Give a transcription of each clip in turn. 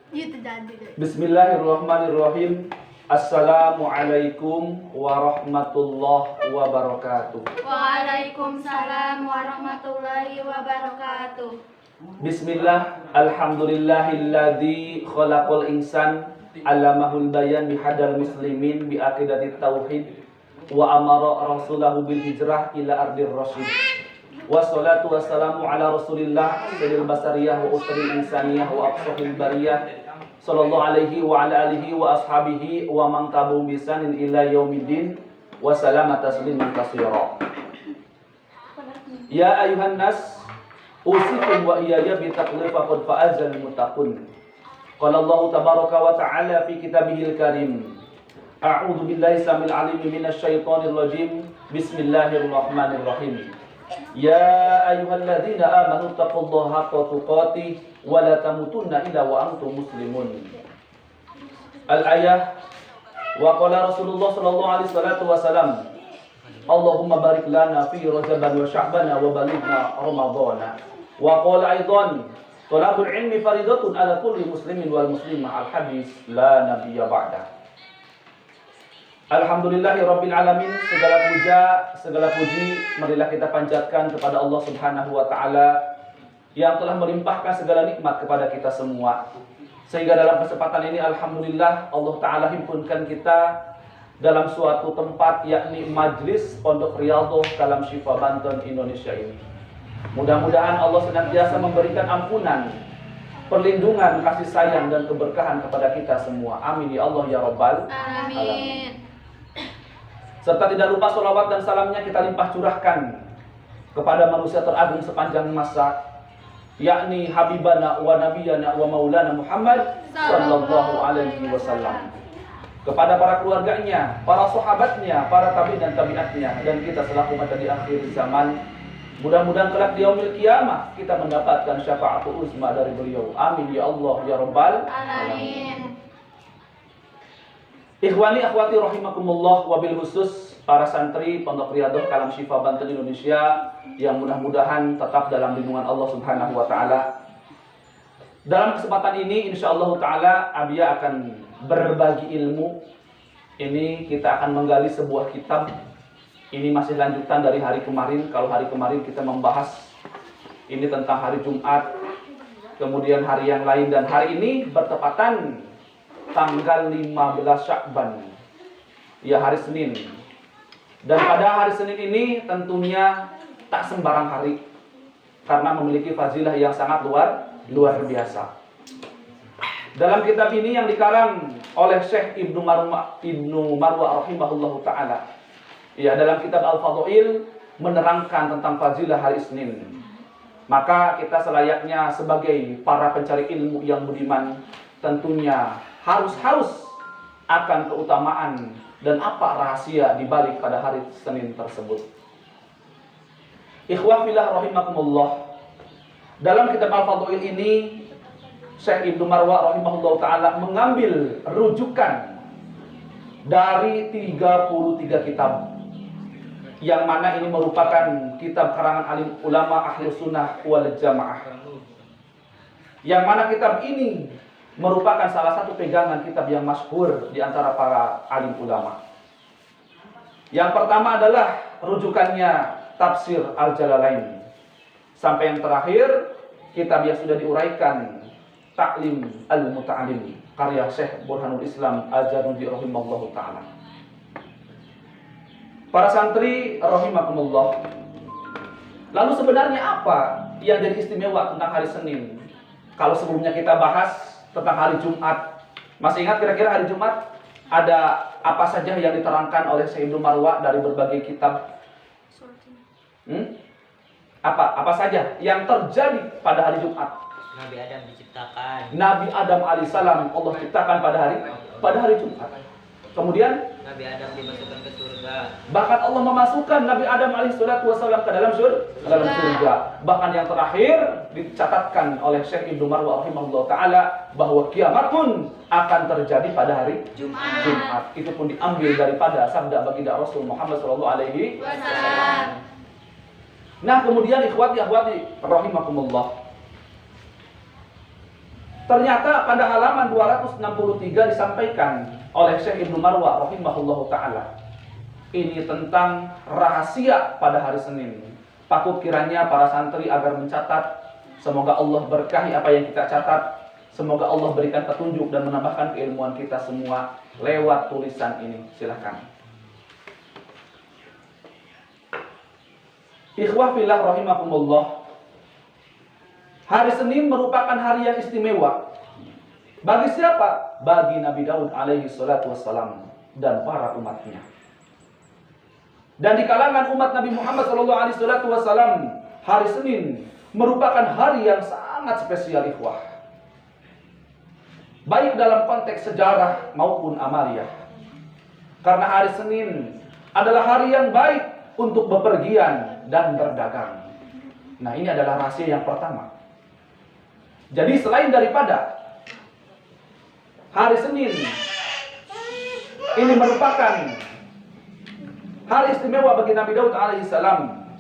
Gitu jadi deh. Bismillahirrahmanirrahim. Assalamualaikum warahmatullahi wabarakatuh. Waalaikumsalam warahmatullahi wabarakatuh. Bismillah, alhamdulillahilladzi khalaqal insan allamahul bayan bihadal muslimin bi aqidati tauhid wa amara rasulahu bil hijrah ila ardir rasyid. Wassalatu wassalamu ala rasulillah sayyidil basariyah wa usril insaniyah wa aqsahil bariyah sallallahu alaihi wa ala alihi wa ashabihi wa man tabi'ahum bi ihsanin ila yaumiddin wa salama tasliman katsira. Ya ayuhan nas, usikum wa iyaya bi taqwa faqad fa'azal muttaqun. Qala Allah tabaraka wa ta'ala fi kitabihil karim. A'udzu billahi samil alim minasy syaithanir rajim. Bismillahirrahmanirrahim. Ya ayyuhalladzina amanu taqullaha haqqa tuqatih wa la tamutunna illa wa antum muslimun. Al-ayah wa qala Rasulullah sallallahu alaihi wasallam, Allahumma barik lana fi Rajaban wa Sya'ban wa balighna Ramadhana. Wa qala aidan, talabul ilmi faridatun ala kulli muslimin wal muslimah. Al-hadis la nabiyya ba'da. Alhamdulillahirabbil alamin, segala puja, segala puji marilah kita panjatkan kepada Allah Subhanahu wa taala yang telah melimpahkan segala nikmat kepada kita semua. Sehingga dalam kesempatan ini alhamdulillah Allah taala himpunkan kita dalam suatu tempat, yakni Majlis Pondok Riyadhah Kalam Syifa Banten Indonesia ini. Mudah-mudahan Allah senantiasa memberikan ampunan, perlindungan, kasih sayang dan keberkahan kepada kita semua. Amin ya Allah ya Rabbal alamin. Serta tidak lupa sholawat dan salamnya kita limpah curahkan kepada manusia teragung sepanjang masa, yakni Habibana wa Nabiyana wa Maulana Muhammad sallallahu alaihi wasallam. Kepada para keluarganya, para sahabatnya, para tabi'in dan tabi'atnya, dan kita selaku umat di akhir zaman. Mudah-mudahan kelak di yaumil qiyamah kita mendapatkan syafaatul uzma dari beliau. Amin ya Allah ya Rabbal alamin. Ikhwani akhwati rahimakumullah, wabil khusus para santri Pondok Riyadhah Kalam Syifa Banten Indonesia yang mudah-mudahan tetap dalam lindungan Allah Subhanahu wa taala. Dalam kesempatan ini insyaallah taala Abia akan berbagi ilmu. Ini kita akan menggali sebuah kitab. Ini masih lanjutan dari hari kemarin. Kalau hari kemarin kita membahas ini tentang hari Jumat, kemudian hari yang lain, dan hari ini bertepatan tanggal 15 Sya'ban, ya hari Senin. Dan pada hari Senin ini tentunya tak sembarang hari, karena memiliki fazilah yang sangat luar biasa. Dalam kitab ini yang dikarang oleh Syekh Ibnu Marwah rahimahullahu taala, ya, dalam kitab Al-Fadhail menerangkan tentang fazilah hari Senin. Maka kita selayaknya sebagai para pencari ilmu yang budiman tentunya harus akan keutamaan dan apa rahasia di balik pada hari Senin tersebut. Ikhwah fillah rahimakumullah. Dalam kitab Al-Fadhail ini Syekh Ibnu Marwah rahimahullah ta'ala mengambil rujukan dari 33 kitab, yang mana ini merupakan kitab karangan alim ulama ahli sunnah wal jamaah, yang mana kitab ini merupakan salah satu pegangan kitab yang masyhur di antara para alim ulama. Yang pertama adalah rujukannya Tafsir Al-Jalalain, sampai yang terakhir kitab yang sudah diuraikan Ta'lim Al-Muta'alim karya Syekh Burhanul Islam Al-Jarudi rahimahullahu ta'ala. Para santri rahimakumullah, lalu sebenarnya apa yang jadi istimewa tentang hari Senin? Kalau sebelumnya kita bahas tentang hari Jumat, masih ingat kira-kira hari Jumat ada apa saja yang diterangkan oleh Syekh Ibnu Marwah dari berbagai kitab? Apa saja yang terjadi pada hari Jumat? Nabi Adam diciptakan. Nabi Adam alaihissalam Allah ciptakan pada hari Jumat. Kemudian Nabi Adam dimasukkan ke surga. bahkan Allah memasukkan Nabi Adam alaihissalam ke dalam surga. Bahkan yang terakhir dicatatkan oleh Syekh Ibnu Marwah rahimahullah taala bahwa kiamat pun akan terjadi pada hari Jumat. Itu pun diambil daripada sabda baginda Rasul Muhammad sallallahu alaihi wasallam. Nah, kemudian ikhwati akhwati rahimakumullah, Ternyata pada halaman 263 disampaikan oleh Syekh Ibnu Marwah rahimahullahu ta'ala. Ini tentang rahasia pada hari Senin. Patut kiranya para santri agar mencatat. Semoga Allah berkahi apa yang kita catat. Semoga Allah berikan petunjuk dan menambahkan keilmuan kita semua lewat tulisan ini. Silahkan. Ikhwah fillah rahimakumullah. Hari Senin merupakan hari yang istimewa. Bagi siapa? Bagi Nabi Daud alaihi salatu wassalam dan para umatnya. Dan di kalangan umat Nabi Muhammad sallallahu alaihi salatu wassalam, hari Senin merupakan hari yang sangat spesial ikhwah. Baik dalam konteks sejarah maupun amaliyah. Karena hari Senin adalah hari yang baik untuk bepergian dan berdagang. Nah, ini adalah rahasia yang pertama. Jadi selain daripada hari Senin ini merupakan hari istimewa bagi Nabi Daud alaihissalam,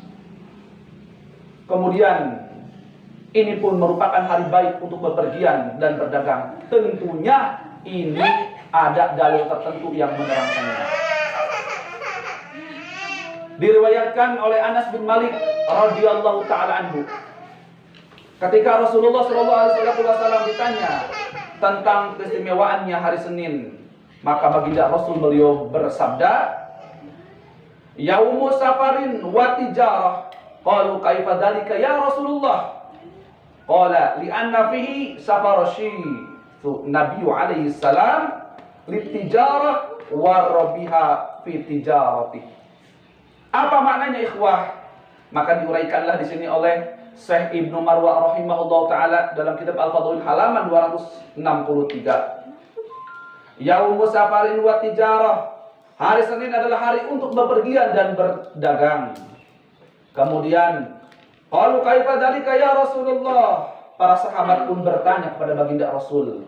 kemudian ini pun merupakan hari baik untuk bepergian dan berdagang. Tentunya ini ada dalil tertentu yang menerangkannya. Diriwayatkan oleh Anas bin Malik radhiyallahu taala anhu, ketika Rasulullah SAW ditanya tentang keistimewaannya hari Senin, maka baginda Rasul beliau bersabda, "Yaumu safarin wa tijarah." Qalu kaifa dzalika ya Rasulullah? Qala li'anna fihi safarasy Nabi alaihi salam litijarah wa rabiha fi tijarati. Apa maknanya ikhwah? Maka diuraikanlah di sini oleh Syekh Ibnu Marwah rahimahullah ta'ala dalam kitab Al-Fadhil halaman 263. Yaumu safarin wa tijarah. Hari Senin adalah hari untuk bepergian dan berdagang. Kemudian, qalu kaifa dzalika ya Rasulullah? Para sahabat pun bertanya kepada baginda Rasul.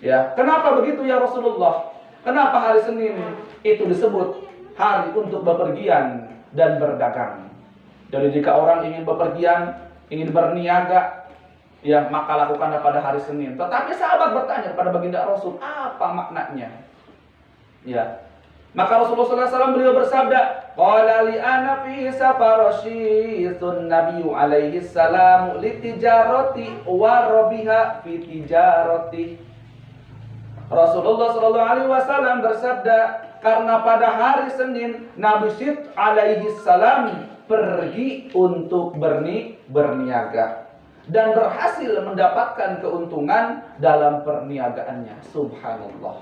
Ya, kenapa begitu ya Rasulullah? Kenapa hari Senin itu disebut hari untuk bepergian dan berdagang? Jadi jika orang ingin bepergian, ingin berniaga, ya maka lakukanlah pada hari Senin. Tetapi sahabat bertanya kepada baginda Rasul, apa maknanya? Ya, maka Rasulullah SAW beliau bersabda, qala li ana fi safarasyisun Nabi alaihi salam litijarati wa rabiha fi tijarati. Rasulullah SAW bersabda, karena pada hari Senin Nabi Syed alaihi salam pergi untuk berniaga dan berhasil mendapatkan keuntungan dalam perniagaannya. Subhanallah.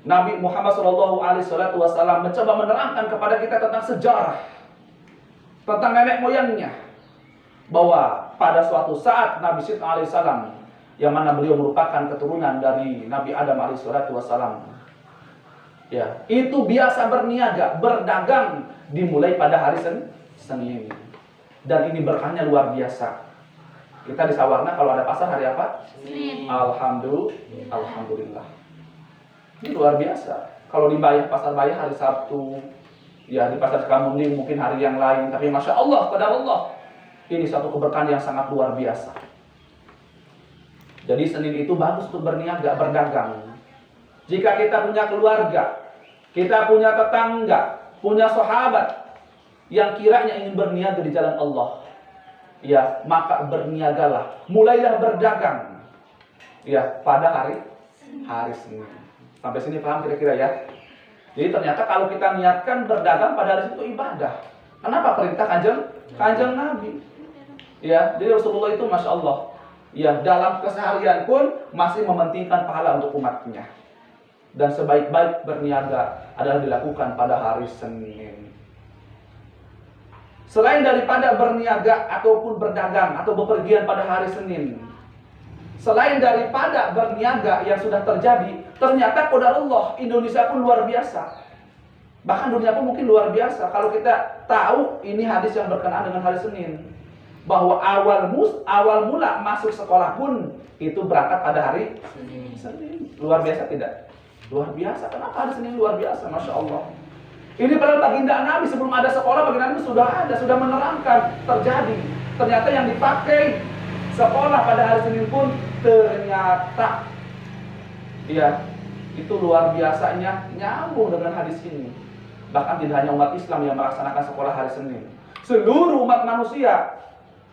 Nabi Muhammad SAW mencoba menerangkan kepada kita tentang sejarah, tentang nenek moyangnya, bahwa pada suatu saat Nabi Syed alaihissalam, yang mana beliau merupakan keturunan dari Nabi Adam alaihissalam, ya, itu biasa berniaga, berdagang dimulai pada hari Senin. Dan ini berkahnya luar biasa. Kita di Sawarna kalau ada pasar hari apa? Senin. Alhamdulillah. Ini luar biasa. Kalau di Bayah, pasar Bayah hari Sabtu, ya di pasar Sukabumi mungkin hari yang lain. Tapi Masya Allah, kepada Allah, ini satu keberkahan yang sangat luar biasa. Jadi Senin itu bagus untuk berniaga, berdagang. Jika kita punya keluarga, kita punya tetangga, punya sahabat yang kiranya ingin berniaga di jalan Allah, ya maka berniagalah, mulailah berdagang, ya pada hari Senin. Sampai sini paham kira-kira ya? Jadi ternyata kalau kita niatkan berdagang pada hari itu ibadah. Kenapa perintah kanjeng Nabi? Ya, jadi Rasulullah itu Masya Allah, ya dalam keseharian pun masih mementingkan pahala untuk umatnya. Dan sebaik-baik berniaga adalah dilakukan pada hari Senin. Selain daripada berniaga ataupun berdagang atau bepergian pada hari Senin, selain daripada berniaga yang sudah terjadi, ternyata qadarullah Indonesia pun luar biasa. Bahkan dunia pun mungkin luar biasa. Kalau kita tahu ini hadis yang berkenaan dengan hari Senin, bahwa awal mula masuk sekolah pun itu berangkat pada hari Senin. Luar biasa tidak? Luar biasa. Kenapa hari Senin luar biasa? Masya Allah. Ini padahal baginda Nabi sebelum ada sekolah, baginda Nabi sudah ada, sudah menerangkan terjadi. Ternyata yang dipakai sekolah pada hari Senin pun ternyata ya itu luar biasanya nyambung dengan hadis ini. Bahkan tidak hanya umat Islam yang melaksanakan sekolah hari Senin, seluruh umat manusia.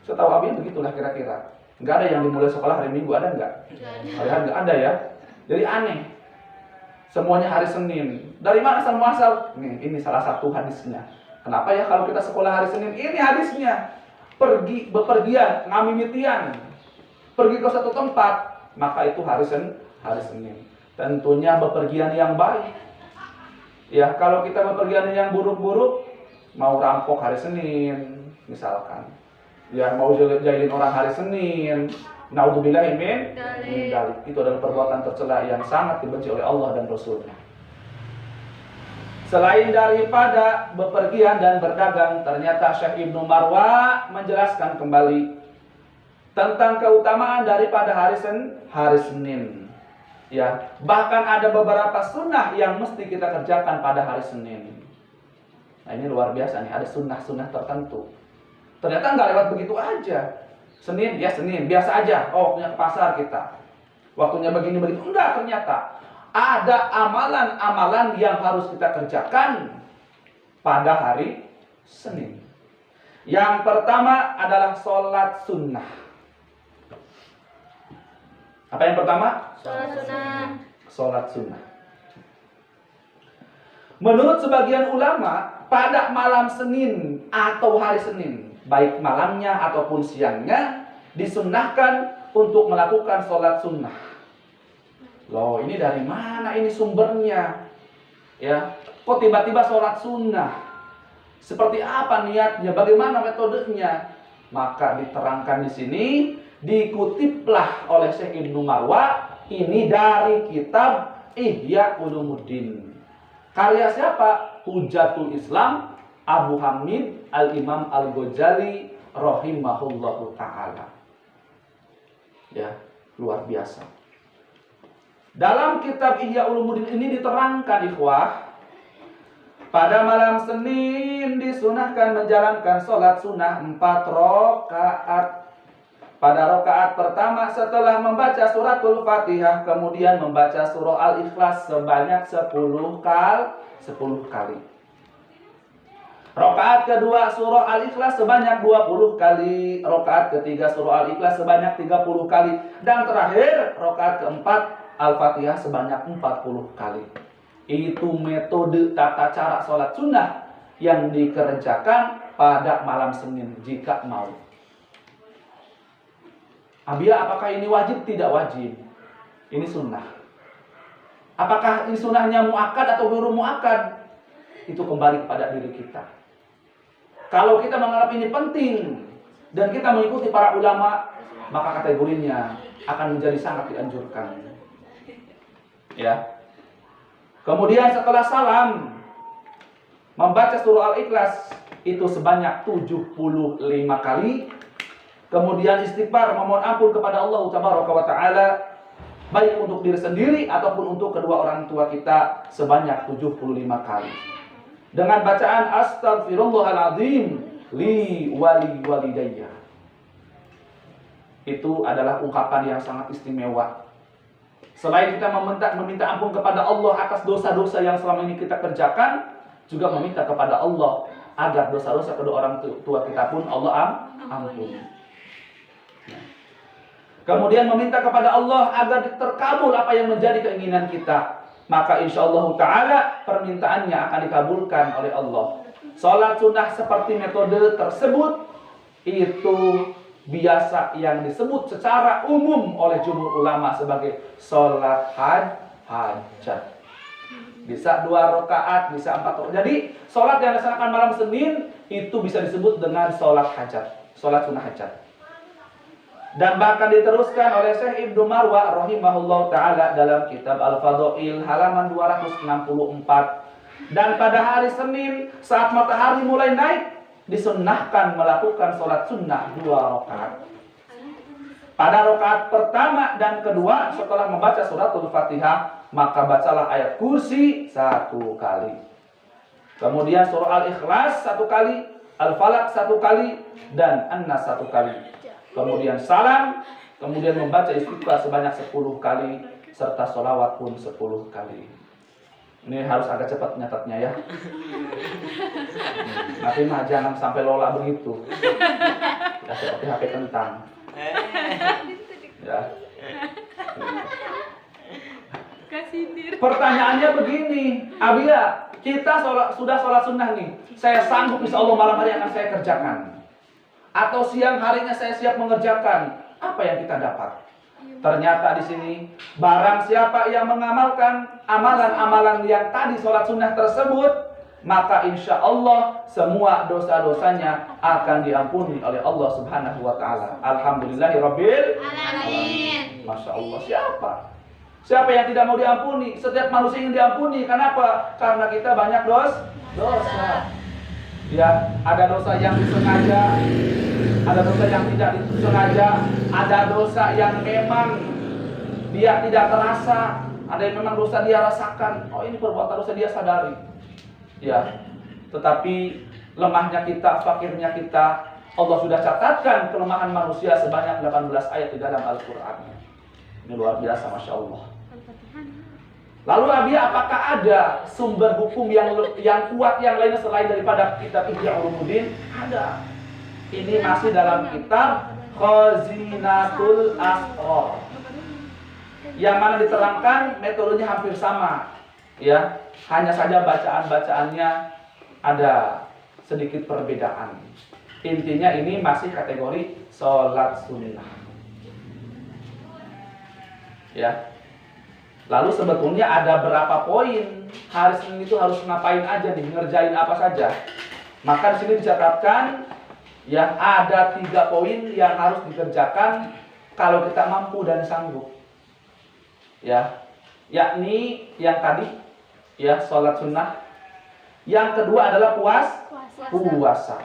Setahu Abi begitulah kira-kira. Nggak ada yang dimulai sekolah hari Minggu, ada nggak? Nggak ada ya. Jadi aneh. Semuanya hari Senin. Dari mana asal muasal? Ini salah satu hadisnya. Kenapa ya kalau kita sekolah hari Senin? Ini hadisnya. Bepergian, ngamimitian, pergi ke satu tempat, maka itu hari Senin. Tentunya bepergian yang baik. Ya, kalau kita bepergian yang buruk-buruk, mau rampok hari Senin, misalkan. Ya, mau jahilin orang hari Senin, naudzubillahi min dzalik. Itu adalah perbuatan tercela yang sangat dibenci oleh Allah dan Rasul-Nya. Selain daripada bepergian dan berdagang, ternyata Syekh Ibnu Marwa menjelaskan kembali tentang keutamaan daripada hari Senin. Ya, bahkan ada beberapa sunnah yang mesti kita kerjakan pada hari Senin. Nah, ini luar biasa nih, ada sunnah-sunnah tertentu. Ternyata nggak lewat begitu aja. Senin, ya Senin, biasa aja. Oh, waktunya ke pasar kita. Waktunya begini-begini. Enggak, ternyata ada amalan-amalan yang harus kita kerjakan pada hari Senin. Yang pertama adalah sholat sunnah. Apa yang pertama? Sholat sunnah. Menurut sebagian ulama, pada malam Senin atau hari Senin, baik malamnya ataupun siangnya, disunnahkan untuk melakukan sholat sunnah. Loh, ini dari mana ini sumbernya? Ya, kok tiba-tiba sholat sunnah? Seperti apa niatnya? Bagaimana metodenya? Maka diterangkan di sini, dikutiplah oleh Syekh Ibnu Marwa ini dari kitab Ihya Ulumuddin. Karya siapa? Hujatul Islam Abu Hamid Al-Imam Al-Ghazali rahimahullahu ta'ala. Ya, luar biasa. Dalam kitab Ihya Ulumuddin ini diterangkan, ikhwah, pada malam Senin disunahkan menjalankan sholat sunnah 4 rakaat. Pada rakaat pertama setelah membaca suratul Fatihah, kemudian membaca surah Al-Ikhlas sebanyak 10 kali. Rakaat kedua surah Al-Ikhlas sebanyak 20 kali. Rakaat ketiga surah Al-Ikhlas sebanyak 30 kali. Dan terakhir rakaat keempat Al-Fatihah sebanyak 40 kali. Itu metode tata cara sholat sunnah yang dikerjakan pada malam Senin jika mau. Abia, apakah ini wajib? Tidak wajib. Ini sunnah. Apakah ini sunnahnya muakkad atau guru muakkad? Itu kembali kepada diri kita. Kalau kita menganggap ini penting dan kita mengikuti para ulama, maka kategorinya akan menjadi sangat dianjurkan. Ya. Kemudian setelah salam, membaca surah Al-Ikhlas itu sebanyak 75 kali. Kemudian istighfar, memohon ampun kepada Allah Tabaraka wa Ta'ala, baik untuk diri sendiri ataupun untuk kedua orang tua kita sebanyak 75 kali. Dengan bacaan Astaghfirullahaladzim li wali walidayya. Itu adalah ungkapan yang sangat istimewa. Selain kita meminta ampun kepada Allah atas dosa-dosa yang selama ini kita kerjakan, juga meminta kepada Allah agar dosa-dosa kedua orang tua kita pun Allah ampuni. Kemudian meminta kepada Allah agar terkabul apa yang menjadi keinginan kita. Maka insyaallah ta'ala permintaannya akan dikabulkan oleh Allah. Salat sunnah seperti metode tersebut itu biasa yang disebut secara umum oleh jumhur ulama sebagai salat hajat. Bisa 2 rakaat, bisa 4 rakaat. Jadi salat yang dilaksanakan malam Senin itu bisa disebut dengan salat hajat, salat sunnah hajat. Dan bahkan diteruskan oleh Syekh Ibnu Marwa rahimahullah ta'ala dalam kitab Al-Fadhail halaman 264. Dan pada hari Senin saat matahari mulai naik, disunnahkan melakukan sholat sunnah 2 rakaat. Pada rakaat pertama dan kedua setelah membaca suratul Fatihah, maka bacalah ayat kursi 1 kali. Kemudian surah Al-Ikhlas 1 kali, Al-Falaq 1 kali, dan An-Nas 1 kali. kemudian salam, kemudian membaca istighfar sebanyak 10 kali, serta sholawat pun 10 kali. Ini harus agak cepat nyatatnya ya. Tapi mah jangan sampai lola begitu. Ya seperti HP kentang. Ya. Pertanyaannya begini, Abia, kita sudah sholat sunnah nih. Saya sanggup insya Allah malam hari akan saya kerjakan. Atau siang harinya saya siap mengerjakan. Apa yang kita dapat? Ternyata di sini barang siapa yang mengamalkan amalan-amalan yang tadi sholat sunnah tersebut, maka insya Allah semua dosa-dosanya akan diampuni oleh Allah Subhanahu wa Ta'ala. Alhamdulillahirabbil alamin. Masya Allah. Siapa yang tidak mau diampuni? Setiap manusia ingin diampuni. Kenapa? Karena kita banyak dosa. Ya, ada dosa yang disengaja, ada dosa yang tidak disengaja, ada dosa yang memang dia tidak terasa, ada yang memang dosa dia rasakan. Oh, ini perbuatan dosa dia sadari. Ya, tetapi lemahnya kita, fakirnya kita, Allah sudah catatkan kelemahan manusia sebanyak 18 ayat di dalam Al-Quran. Ini luar biasa, Masya Allah. Lalu Abia, apakah ada sumber hukum yang kuat yang lainnya selain daripada kitab Ihya Ulumuddin? Ada. Ini masih dalam kitab Khazinatul Asrar, yang mana diterangkan metodenya hampir sama, ya, hanya saja bacaan-bacaannya ada sedikit perbedaan. Intinya ini masih kategori sholat sunnah, ya. Lalu sebetulnya ada berapa poin hari Senin itu harus ngapain aja nih, ngerjain apa saja? Maka di sini dicatatkan, ya, ada 3 poin yang harus dikerjakan kalau kita mampu dan sanggup. Ya, yakni yang tadi, ya, sholat sunnah. Yang kedua adalah puasa.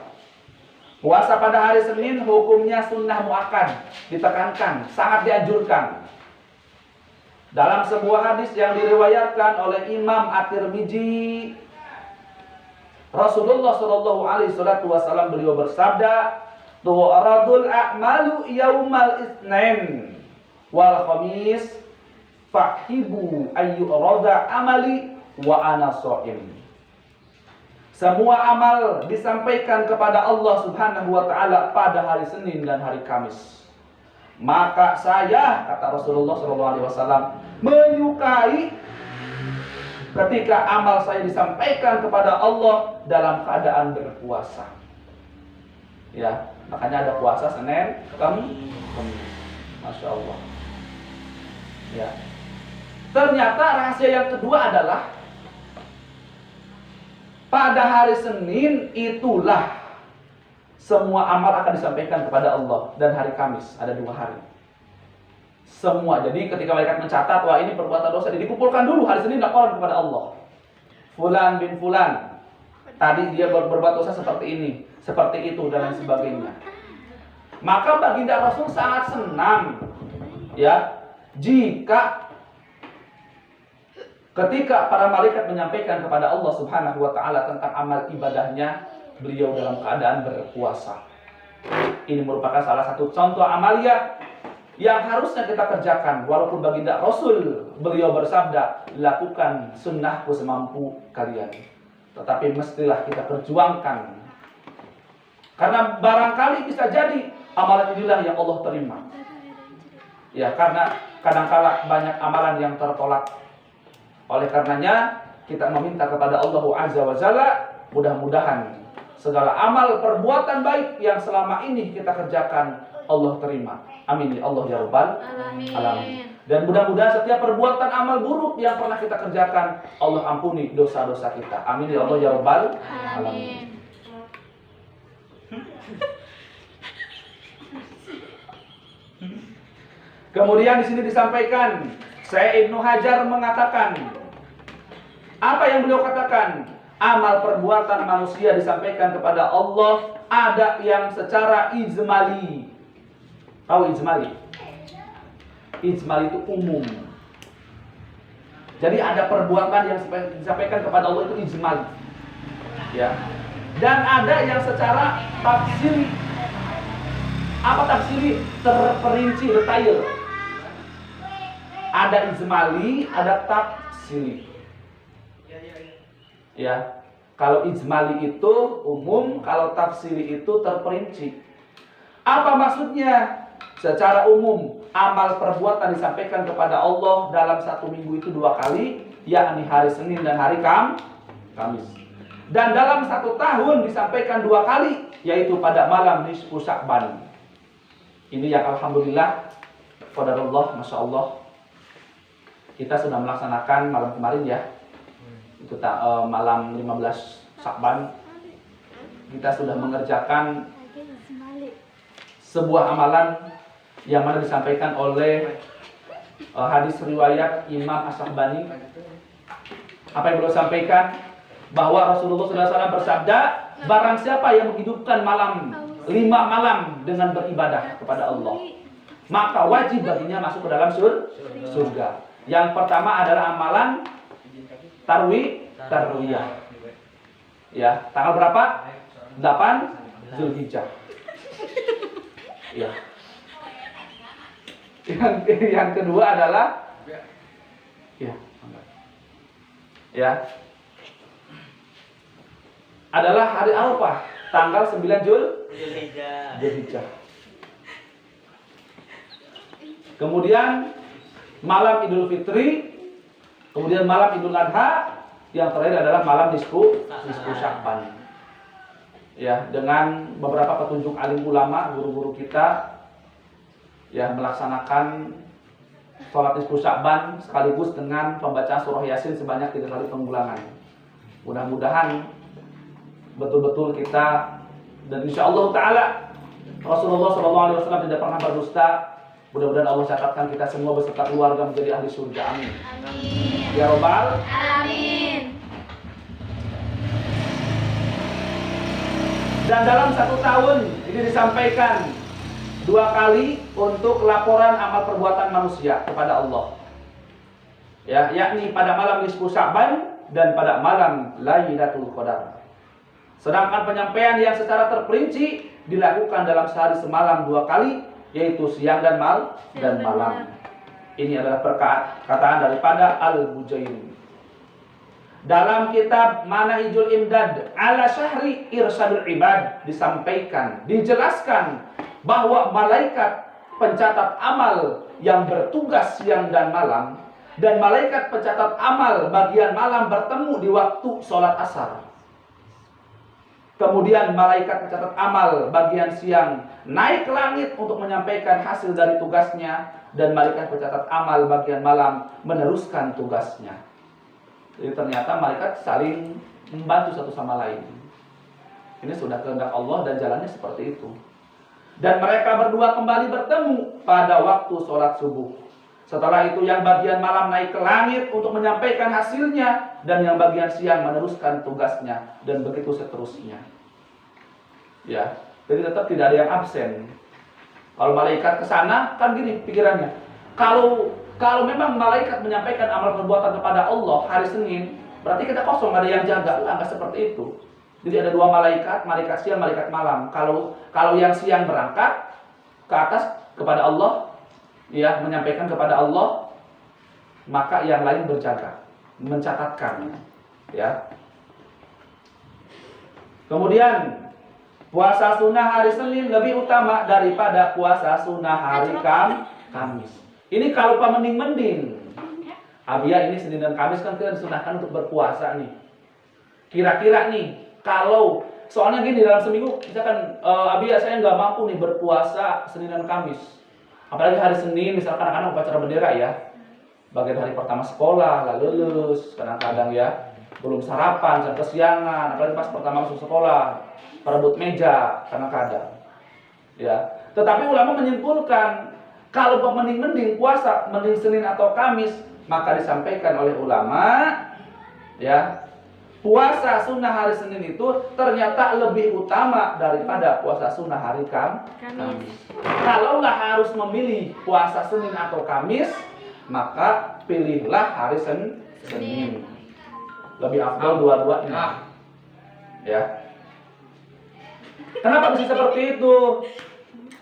Puasa pada hari Senin hukumnya sunnah muakkad, ditekankan, sangat dianjurkan. Dalam sebuah hadis yang diriwayatkan oleh Imam At-Tirmidzi, Rasulullah Shallallahu Alaihi Wasallam beliau bersabda, "Tu'radul a'malu yaumal itsnain wal khamis, fahibu ayyurada amali wa ana shaim." Semua amal disampaikan kepada Allah Subhanahu wa Ta'ala pada hari Senin dan hari Kamis. Maka saya, kata Rasulullah SAW, menyukai ketika amal saya disampaikan kepada Allah dalam keadaan berpuasa. Ya, makanya ada puasa Senin, Kamis. Masya Allah. Ya. Ternyata rahasia yang kedua adalah pada hari Senin itulah semua amal akan disampaikan kepada Allah, dan hari Kamis ada 2 hari. Semua. Jadi ketika malaikat mencatat, wah ini perbuatan dosa, dikumpulkan dulu hari Senin laporan kepada Allah. Fulan bin fulan, tadi dia berbuat dosa seperti ini, seperti itu, dan lain sebagainya. Maka baginda Rasul sangat senang, ya, jika ketika para malaikat menyampaikan kepada Allah Subhanahu wa Ta'ala tentang amal ibadahnya, beliau dalam keadaan berpuasa. Ini merupakan salah satu contoh amalia yang harusnya kita kerjakan. Walaupun baginda Rasul beliau bersabda, lakukan sunnahku semampu kalian, tetapi mestilah kita perjuangkan, karena barangkali bisa jadi amalan inilah yang Allah terima. Ya, karena kadangkala banyak amalan yang tertolak. Oleh karenanya kita meminta kepada Allah Azza wa Jalla, mudah-mudahan segala amal perbuatan baik yang selama ini kita kerjakan Allah terima. Amin ya Allah ya Rabbal alamin. Dan mudah-mudahan setiap perbuatan amal buruk yang pernah kita kerjakan Allah ampuni dosa-dosa kita. Amin ya Allah ya Rabbal alamin. Kemudian di sini disampaikan, Syekh Ibnu Hajar mengatakan, apa yang beliau katakan? Amal perbuatan manusia disampaikan kepada Allah ada yang secara ijmali. Tahu ijmali? Ijmali itu umum. Jadi ada perbuatan yang disampaikan kepada Allah itu ijmali. Ya. Dan ada yang secara tafsiri. Apa tafsiri? Terperinci, detail. Ada ijmali, ada tafsiri. Ya, kalau ijmali itu umum, kalau tafsiri itu terperinci. Apa maksudnya? Secara umum, amal perbuatan disampaikan kepada Allah dalam satu minggu itu 2 kali, yakni hari Senin dan hari Kamis. Dan dalam 1 tahun disampaikan 2 kali, yaitu pada malam nisfu Sya'ban. Ini yang alhamdulillah, qadarullah, masya Allah, kita sudah melaksanakan malam kemarin ya. Itu malam 15 Sya'ban. Kita sudah mengerjakan sebuah amalan yang mana disampaikan oleh hadis riwayat Imam As-Sahbani. Apa yang beliau sampaikan? Bahwa Rasulullah SAW bersabda, barang siapa yang menghidupkan 5 malam dengan beribadah kepada Allah, maka wajib baginya masuk ke dalam surga. Yang pertama adalah amalan tarwiyah. Ya, tanggal berapa? 8 Zulhijjah. Ya. Yang kedua adalah adalah hari Arafah, tanggal 9 Zulhijjah. Kemudian malam Idul Fitri, kemudian malam Idul Adha, yang terakhir adalah malam nisfu Sya'ban. Ya, dengan beberapa petunjuk alim ulama, guru-guru kita, ya, melaksanakan sholat nisfu Sya'ban sekaligus dengan pembacaan surah Yasin sebanyak 3 kali pengulangan. Mudah-mudahan betul-betul kita, dan insyaallah ta'ala Rasulullah SAW tidak pernah berdusta. Mudah-mudahan Allah catatkan kita semua beserta keluarga menjadi ahli surga. Amin. Amin. Ya Rabbal. Amin. Dan dalam 1 tahun ini disampaikan 2 kali untuk laporan amal perbuatan manusia kepada Allah. Ya, yakni pada malam nisfu Sya'ban dan pada malam Lailatul Qadar. Sedangkan penyampaian yang secara terperinci dilakukan dalam sehari semalam 2 kali, yaitu siang dan malam. Ini adalah perkataan daripada Al-Bujairi. Dalam kitab Manahijul Imdad ala Syahri Irsadul Ibad disampaikan, dijelaskan bahwa malaikat pencatat amal yang bertugas siang dan malam dan malaikat pencatat amal bagian malam bertemu di waktu sholat asar. Kemudian malaikat pencatat amal bagian siang naik ke langit untuk menyampaikan hasil dari tugasnya, dan malaikat pencatat amal bagian malam meneruskan tugasnya. Jadi ternyata malaikat saling membantu satu sama lain. Ini sudah kehendak Allah dan jalannya seperti itu. Dan mereka berdua kembali bertemu pada waktu sholat subuh. Setelah itu yang bagian malam naik ke langit untuk menyampaikan hasilnya, dan yang bagian siang meneruskan tugasnya, dan begitu seterusnya. Ya, jadi tetap tidak ada yang absen. Kalau malaikat ke sana, kan gini pikirannya. Kalau memang malaikat menyampaikan amal perbuatan kepada Allah hari Senin, berarti kita kosong, ada yang jaga. Enggak seperti itu. Jadi ada 2 malaikat siang, malaikat malam. Kalau yang siang berangkat ke atas kepada Allah, ya, menyampaikan kepada Allah, maka yang lain berjaga, mencatatkan, ya. Kemudian puasa sunnah hari Senin lebih utama daripada puasa sunnah hari Kamis. Ini kalau mending-mending. Abia ini Senin dan Kamis kan kita disunahkan untuk berpuasa nih. Kira-kira nih, kalau soalnya gini dalam seminggu, misalkan Abia saya nggak mampu nih berpuasa Senin dan Kamis. Apalagi hari Senin, misalkan anak-anak upacara bendera ya, bagian hari pertama sekolah, lalu lulus, kadang-kadang ya belum sarapan, sampai kesiangan, apalagi pas pertama masuk sekolah, perebut meja, kadang-kadang. Ya, tetapi ulama menyimpulkan kalau mending puasa, mending Senin atau Kamis, maka disampaikan oleh ulama, ya, puasa sunnah hari Senin itu ternyata lebih utama daripada puasa sunnah hari Kamis. Kalaulah harus memilih puasa Senin atau Kamis, maka pilihlah hari Senin. Lebih afdal dua-duanya. Ya. Kenapa bisa seperti itu?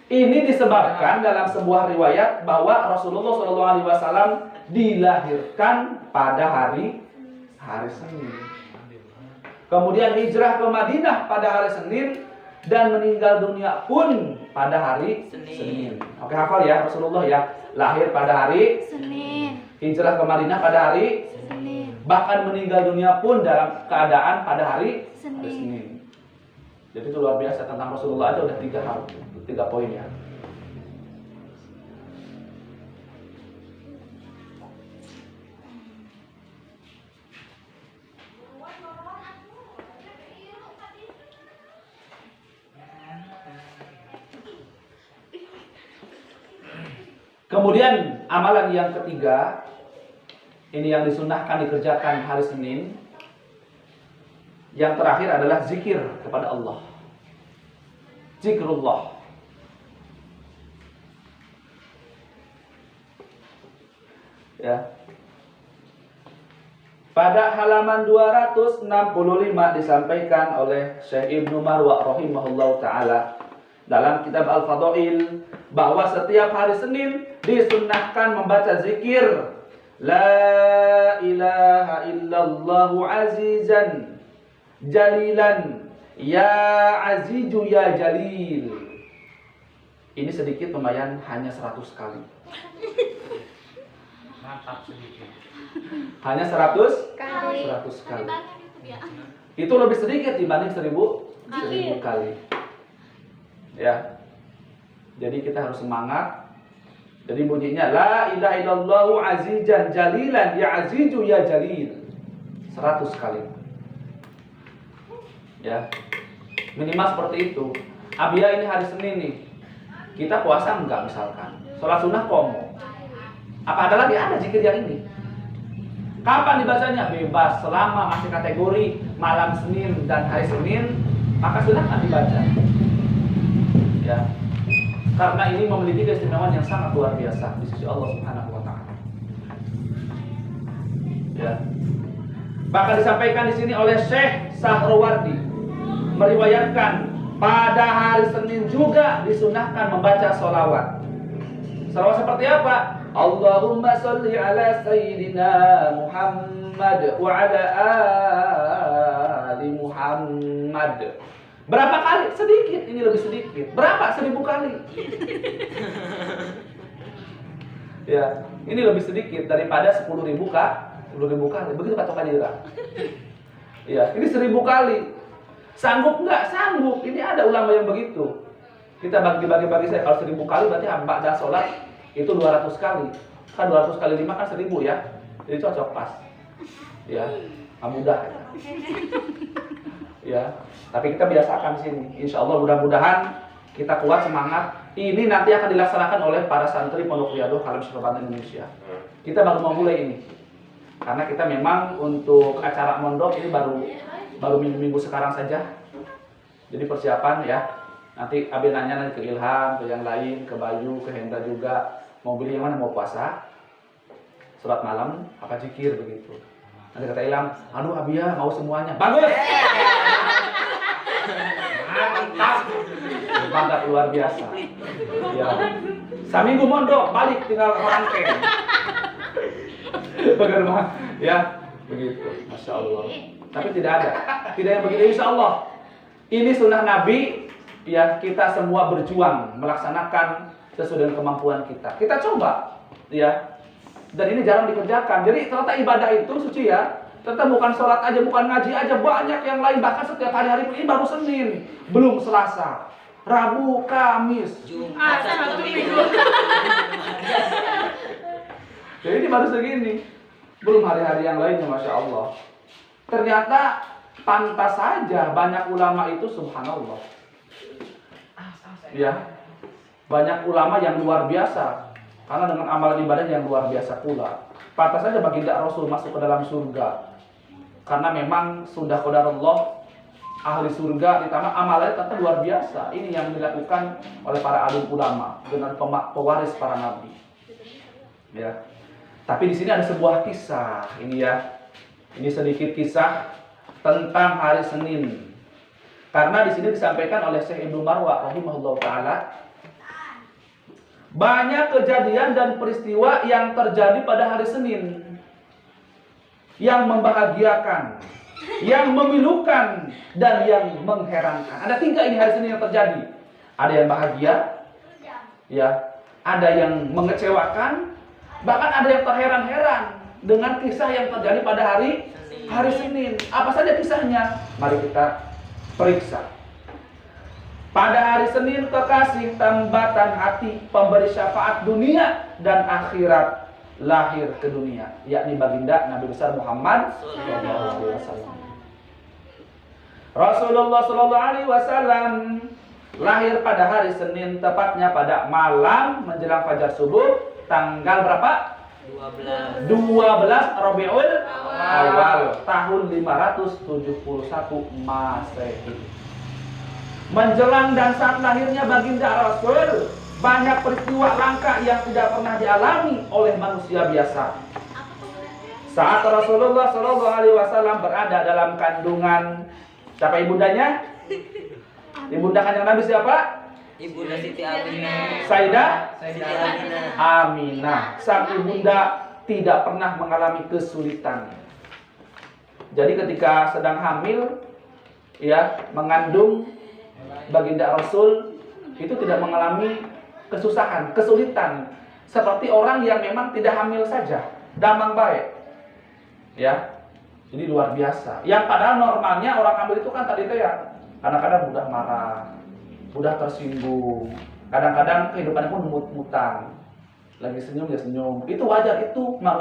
Ini disebabkan dalam sebuah riwayat bahwa Rasulullah SAW dilahirkan pada hari Senin. Kemudian hijrah ke Madinah pada hari Senin dan meninggal dunia pun pada hari Senin. Oke, hafal ya Rasulullah ya. Lahir pada hari Senin. hijrah ke Madinah pada hari Senin. bahkan meninggal dunia pun dalam keadaan pada hari Senin. Senin. Jadi itu luar biasa, tentang Rasulullah aja udah 3 poin ya. Kemudian amalan yang ketiga, ini yang disunahkan dikerjakan hari Senin. Yang terakhir adalah zikir kepada Allah. Zikrullah. Ya. Pada halaman 265 disampaikan oleh Syekh Ibnu Marwa rahimahullahu taala dalam kitab Al-Fadail bahwa setiap hari Senin disunnahkan membaca zikir La ilaha illallah azizan jalilan ya azizu ya jalil. Ini sedikit lumayan, hanya 100 kali. Mantap sedikit. Hanya 100 Kali. kali. Itu lebih sedikit dibanding 1000 kali. Ya. Jadi kita harus semangat. Jadi bunyinya la ilaha illallah azizan jalilan ya azizu ya jalil. 100 kali. Ya. Minimal seperti itu. Abia ini hari Senin nih. Kita puasa enggak misalkan. Sholat sunnah komo. Apa ada lagi? Ada zikir yang ini. Kapan dibacanya? Bebas. Selama masih kategori malam Senin dan hari Senin, maka silakan dibaca. Ya. Karena ini memiliki keistimewaan yang sangat luar biasa di sisi Allah Subhanahu wa taala. Ya. Bahkan disampaikan di sini oleh Syekh Sahrawardi meriwayatkan pada hari Senin juga disunahkan membaca sholawat. Sholawat seperti apa? Allahumma sholli ala sayyidina Muhammad wa ala ali Muhammad. Berapa kali? Sedikit, ini lebih sedikit. Berapa? 1000 kali. Ya, ini lebih sedikit daripada 10.000 kak. 10.000 kali. Begitu kata Kadira. Ya, ini 1000 kali. Sanggup nggak? Sanggup. Ini ada ulama yang begitu. Kita bagi-bagi saya, kalau 1000 kali berarti ba'da sholat itu 200 kali. Kan 200 kali 5 kan 1000 ya. Jadi cocok pas. Ya, mudah. Ya, tapi kita biasakan di sini. Insya Allah mudah-mudahan kita kuat semangat. Ini nanti akan dilaksanakan oleh para santri Pondok Riyadhah Kalam Syifa Banten Indonesia. Kita baru mau mulai ini, karena kita memang untuk acara mondok ini baru minggu-minggu sekarang saja. Jadi persiapan ya. Nanti Abi nanya nanti ke Ilham, ke yang lain, ke Bayu, ke Hendra juga. Mau pilih yang mana? Mau puasa, sholat malam, apa zikir begitu. Nanti kata Ilham, aduh Abi ya mau semuanya. Bagus. Mantap luar biasa. Ya. Saminggu mondok balik tinggal rangkeng. Bagaimana? Ya, begitu. Masya Allah. Tapi tidak yang begitu. Insya Allah. Ini sunnah Nabi. Ya, kita semua berjuang melaksanakan sesuai dengan kemampuan kita. Kita coba, ya. Dan ini jarang dikerjakan. Jadi ternyata ibadah itu suci ya. Ternyata bukan sholat aja, bukan ngaji aja, banyak yang lain. Bahkan setiap hari-hari ini baru Senin, belum Selasa, Rabu, Kamis, Jumat, Sabtu, Minggu. Jadi ini baru segini, belum hari-hari yang lainnya, Masya Allah. Ternyata pantas saja banyak ulama itu subhanallah. Ya, banyak ulama yang luar biasa. Karena dengan amalan ibadah yang luar biasa pula. Pantas saja baginda Rasul masuk ke dalam surga. Karena memang sudah qadarullah ahli surga, ditambah amalnya tetap luar biasa. Ini yang dilakukan oleh para alim ulama dengan pewaris para nabi. Ya. Tapi di sini ada sebuah kisah, ini ya. Ini sedikit kisah tentang hari Senin. Karena di sini disampaikan oleh Syekh Ibnu Marwa rahimahullahu taala Banyak kejadian dan peristiwa yang terjadi pada hari Senin yang membahagiakan, yang memilukan, dan yang mengherankan. Ada 3 ini hari Senin yang terjadi. Ada yang bahagia, ya, ada yang mengecewakan, bahkan ada yang terheran-heran dengan kisah yang terjadi pada hari Senin. Apa saja kisahnya? Mari kita periksa. Pada hari Senin, kekasih tambatan hati, pemberi syafaat dunia dan akhirat, lahir ke dunia, yakni baginda Nabi besar Muhammad SAW. Rasulullah SAW lahir pada hari Senin, tepatnya pada malam menjelang fajar subuh, tanggal berapa? 12 Rabiul Awal tahun 571 Masehi. Menjelang dan saat lahirnya baginda Rasul, banyak peristiwa langka yang tidak pernah dialami oleh manusia biasa. Saat Rasulullah SAW berada dalam kandungan, siapa ibundanya? Ibunda kanjeng Nabi siapa? Ibunda Siti Aminah. Sayyidah Siti Aminah. Aminah. Sang ibunda tidak pernah mengalami kesulitan. Jadi ketika sedang hamil, ya, mengandung baginda Rasul itu tidak mengalami kesusahan, kesulitan seperti orang yang memang tidak hamil saja, damang baik. Ya. Jadi luar biasa. Yang padahal normalnya orang hamil itu kan tadi itu ya, kadang-kadang mudah marah, mudah tersinggung, kadang-kadang kehidupannya pun mut-mutan. Lagi senyum ya senyum. Itu wajar, itu manusia.